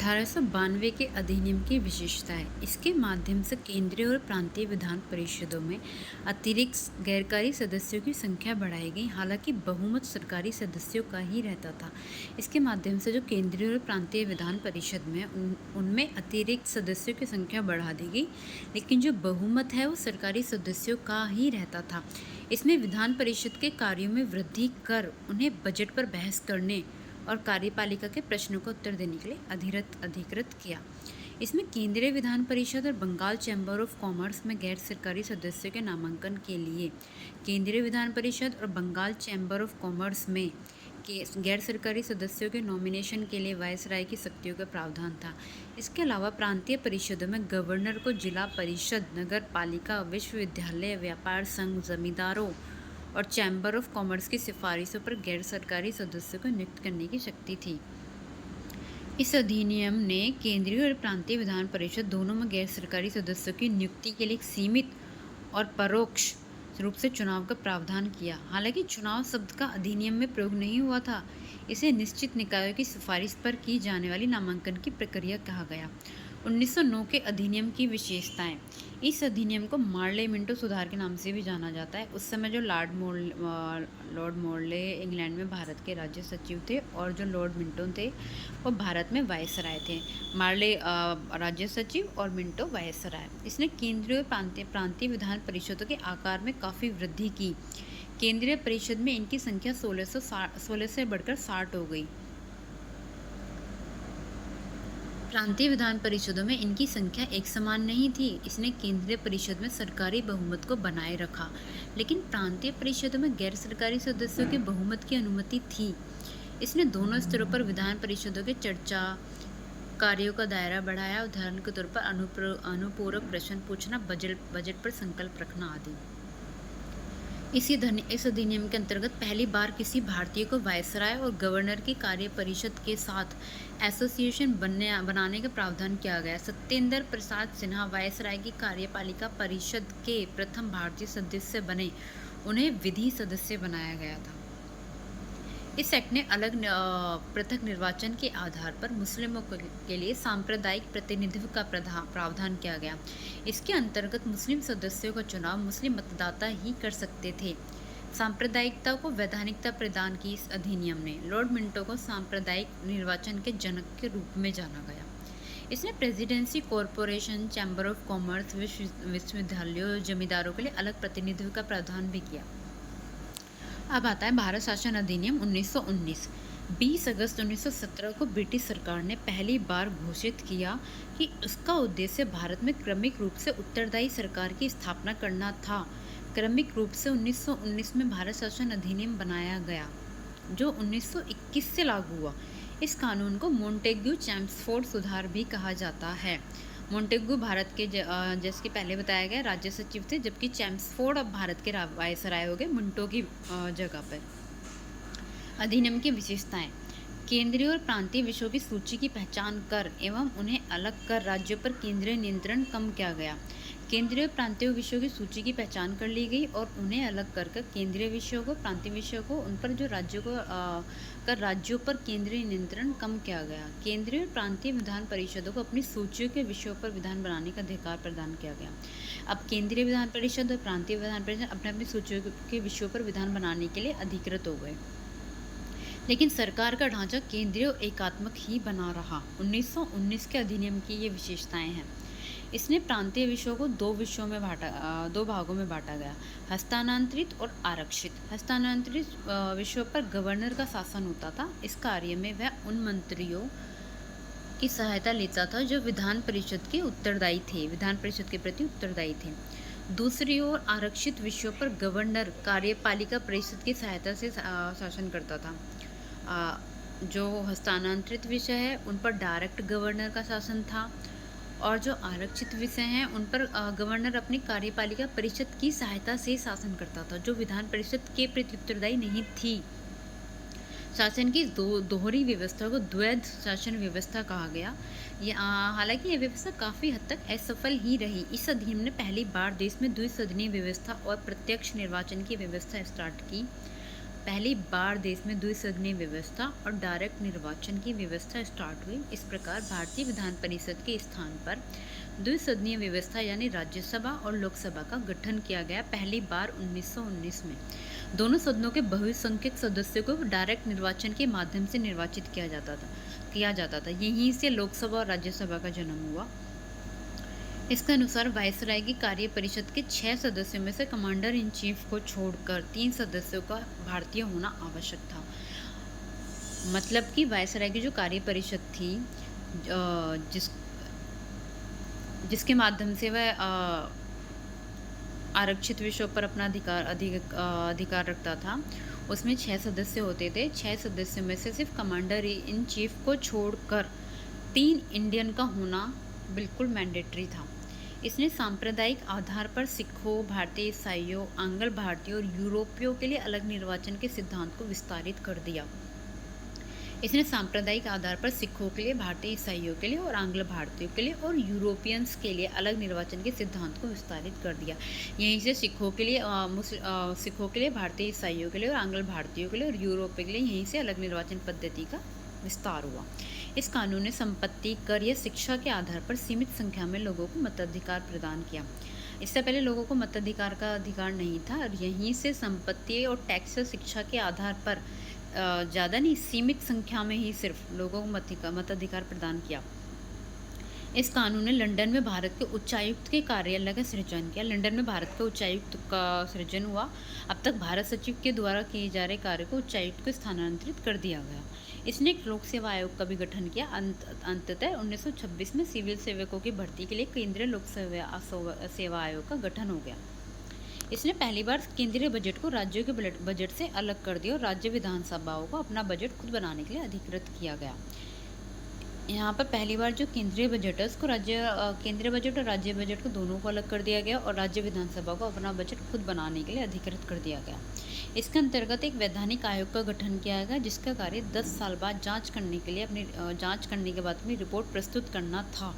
1892 के अधिनियम की विशेषताएं। इसके माध्यम से केंद्रीय और प्रांतीय विधान परिषदों में अतिरिक्त गैरकारी सदस्यों की संख्या बढ़ाई गई। हालांकि बहुमत सरकारी सदस्यों का ही रहता था। इसके माध्यम से जो केंद्रीय और प्रांतीय विधान परिषद में उनमें अतिरिक्त सदस्यों की संख्या बढ़ा दी गई, लेकिन जो बहुमत है वो सरकारी सदस्यों का ही रहता था। इसमें विधान परिषद के कार्यों में वृद्धि कर उन्हें बजट पर बहस करने और कार्यपालिका के प्रश्नों का उत्तर देने के लिए अधिकृत किया। इसमें केंद्रीय विधान परिषद और बंगाल चैम्बर ऑफ कॉमर्स में गैर सरकारी सदस्यों के नामांकन के लिए केंद्रीय विधान परिषद और बंगाल चैम्बर ऑफ कॉमर्स में के गैर सरकारी सदस्यों के नॉमिनेशन के लिए वायसराय की शक्तियों का प्रावधान था। इसके अलावा प्रांतीय परिषदों में गवर्नर को जिला परिषद, नगर पालिका, विश्वविद्यालय, व्यापार संघ, जमींदारों और चैम्बर ऑफ कॉमर्स की सिफारिशों पर गैर सरकारी सदस्यों को नियुक्त करने की शक्ति थी। इस अधिनियम ने केंद्रीय और प्रांतीय विधान परिषद दोनों में गैर सरकारी सदस्यों की नियुक्ति के लिए एक सीमित और परोक्ष रूप से चुनाव का प्रावधान किया। हालांकि चुनाव शब्द का अधिनियम में प्रयोग नहीं हुआ था। इसे निश्चित निकायों की सिफारिश पर की जाने वाली नामांकन की प्रक्रिया कहा गया। 1909 के अधिनियम की विशेषताएं। इस अधिनियम को मार्ले मिंटो सुधार के नाम से भी जाना जाता है। उस समय जो लॉर्ड मोर्ले इंग्लैंड में भारत के राज्य सचिव थे और जो लॉर्ड मिंटो थे वो भारत में वायसराय थे। मार्ले राज्य सचिव और मिंटो वायसराय। इसने केंद्रीय प्रांतीय विधान परिषदों के आकार में काफ़ी वृद्धि की। केंद्रीय परिषद में इनकी संख्या 16 से बढ़कर 60 हो गई। प्रांतीय विधान परिषदों में इनकी संख्या एक समान नहीं थी। इसने केंद्रीय परिषद में सरकारी बहुमत को बनाए रखा, लेकिन प्रांतीय परिषदों में गैर सरकारी सदस्यों के बहुमत की अनुमति थी। इसने दोनों स्तरों पर विधान परिषदों के चर्चा कार्यों का दायरा बढ़ाया। उदाहरण के तौर पर अनुपूरक प्रश्न पूछना, बजट पर संकल्प रखना आदि। इस अधिनियम के अंतर्गत पहली बार किसी भारतीय को वायसराय और गवर्नर की कार्य परिषद के साथ एसोसिएशन बनाने का प्रावधान किया गया। सत्येंद्र प्रसाद सिन्हा वायसराय की कार्यपालिका परिषद के प्रथम भारतीय सदस्य बने। उन्हें विधि सदस्य बनाया गया था। इस एक्ट ने पृथक निर्वाचन के आधार पर मुस्लिमों के लिए सांप्रदायिक प्रतिनिधित्व का प्रावधान किया गया। इसके अंतर्गत मुस्लिम सदस्यों का चुनाव मुस्लिम मतदाता ही कर सकते थे। सांप्रदायिकता को वैधानिकता प्रदान की इस अधिनियम ने। लॉर्ड मिंटो को सांप्रदायिक निर्वाचन के जनक के रूप में जाना गया। इसने presidency, corporation, chamber of commerce, विश्वविद्यालयों और जमींदारों के लिए अलग प्रतिनिधित्व का प्रावधान भी किया। अब आता है भारत शासन अधिनियम 1919। 20 अगस्त 1917 को ब्रिटिश सरकार ने पहली बार घोषित किया कि उसका उद्देश्य भारत में क्रमिक रूप से उत्तरदायी सरकार की स्थापना करना था। क्रमिक रूप से 1919 में भारत शासन अधिनियम बनाया गया, जो 1921 से लागू हुआ। इस कानून को मोंटेग्यू चैम्सफोर्ड सुधार भी कहा जाता है। मोंटेग्यू भारत के जैसे कि पहले बताया गया राज्य सचिव थे, जबकि चैम्सफोर्ड अब भारत के वायसराय हो गए मिंटो की जगह पर। अधिनियम की विशेषताएं। केंद्रीय और प्रांतीय विषयों की सूची की पहचान कर एवं उन्हें अलग कर राज्यों पर केंद्रीय नियंत्रण कम किया गया। केंद्रीय और प्रांतीय विषयों की सूची की पहचान कर ली गई और उन्हें अलग कर केंद्रीय विषयों को, प्रांतीय विषयों को, उन पर जो राज्यों पर केंद्रीय नियंत्रण कम किया गया। केंद्रीय और प्रांतीय विधान परिषदों को अपनी सूचियों के विषयों पर विधान बनाने का अधिकार प्रदान किया गया। अब केंद्रीय विधान परिषद और प्रांतीय विधान परिषद अपने अपनी सूचियों के विषयों पर विधान बनाने के लिए अधिकृत हो गए, लेकिन सरकार का ढांचा केंद्रीय और एकात्मक ही बना रहा। 1919 के अधिनियम की ये विशेषताएं हैं। इसने प्रांतीय विषयों को दो भागों में बांटा गया, हस्तांतरित और आरक्षित। हस्तांतरित विषयों पर गवर्नर का शासन होता था। इस कार्य में वह उन मंत्रियों की सहायता लेता था जो विधान परिषद के प्रति उत्तरदायी थे। दूसरी ओर आरक्षित विषयों पर गवर्नर कार्यपालिका परिषद की सहायता से शासन करता था। जो हस्तांतरित विषय है उन पर डायरेक्ट गवर्नर का शासन था, और जो आरक्षित विषय हैं उन पर गवर्नर अपनी कार्यपालिका परिषद की सहायता से शासन करता था, जो विधान परिषद के प्रति उत्तरदायी नहीं थी। शासन की दोहरी व्यवस्था को द्वैध शासन व्यवस्था कहा गया। हालांकि यह व्यवस्था काफ़ी हद तक असफल ही रही। इस अधिनियम ने पहली बार देश में द्विसदनीय व्यवस्था और प्रत्यक्ष निर्वाचन की व्यवस्था स्टार्ट की। पहली बार देश में द्विसदनीय व्यवस्था और डायरेक्ट निर्वाचन की व्यवस्था स्टार्ट हुई। इस प्रकार भारतीय विधान परिषद के स्थान पर द्विसदनीय व्यवस्था यानी राज्यसभा और लोकसभा का गठन किया गया पहली बार 1919 में। दोनों सदनों के बहुसंख्यक सदस्यों को डायरेक्ट निर्वाचन के माध्यम से निर्वाचित किया जाता था। यहीं से लोकसभा और राज्यसभा का जन्म हुआ। इसके अनुसार वायसराय की कार्य परिषद के 6 सदस्यों में से कमांडर इन चीफ को छोड़कर 3 सदस्यों का भारतीय होना आवश्यक था। मतलब कि वायसराय की जो कार्य परिषद थी, जिसके माध्यम से वह आरक्षित विषयों पर अपना अधिकार रखता था, उसमें 6 सदस्य होते थे। 6 सदस्यों में से सिर्फ कमांडर इन चीफ को छोड़कर 3 इंडियन का होना बिल्कुल मैंडेटरी था। इसने सांप्रदायिक आधार पर सिखों, भारतीय ईसाइयों, आंग्ल भारतीयों और यूरोपियों के लिए अलग निर्वाचन के सिद्धांत को विस्तारित कर दिया। इसने सांप्रदायिक आधार पर सिखों के लिए, भारतीय ईसाइयों के लिए और आंग्ल भारतीयों के लिए और यूरोपियंस के लिए अलग निर्वाचन के सिद्धांत को विस्तारित कर दिया। यहीं से सिखों के लिए, भारतीय ईसाइयों के लिए और आंग्ल भारतीयों के लिए और यूरोपियों के लिए यहीं से अलग निर्वाचन पद्धति का विस्तार हुआ। इस कानून ने संपत्ति, कर या शिक्षा के आधार पर सीमित संख्या में लोगों को मताधिकार प्रदान किया। इससे पहले लोगों को मताधिकार का अधिकार नहीं था और यहीं से संपत्ति और टैक्स और शिक्षा के आधार पर ज़्यादा नहीं, सीमित संख्या में ही सिर्फ लोगों को मताधिकार प्रदान किया। इस कानून ने लंदन में भारत के उच्चायुक्त के कार्यालय का सृजन किया। लंदन में भारत के उच्चायुक्त का सृजन हुआ। अब तक भारत सचिव के द्वारा किए जा रहे कार्य को उच्चायुक्त को स्थानांतरित कर दिया गया। इसने एक लोक सेवा आयोग का भी गठन किया। अंततः 1926 में सिविल सेवकों की भर्ती के लिए केंद्रीय लोक सेवा आयोग का गठन हो गया। इसने पहली बार केंद्रीय बजट को राज्यों के बजट से अलग कर दिया और राज्य विधानसभाओं को अपना बजट खुद बनाने के लिए अधिकृत किया गया। यहाँ पर पहली बार जो केंद्रीय बजट है उसको केंद्रीय बजट और राज्य बजट को दोनों को अलग कर दिया गया और राज्य विधानसभा को अपना बजट खुद बनाने के लिए अधिकृत कर दिया गया। इसके अंतर्गत एक वैधानिक आयोग का गठन किया गया जिसका कार्य 10 साल बाद जांच करने के बाद अपनी रिपोर्ट प्रस्तुत करना था।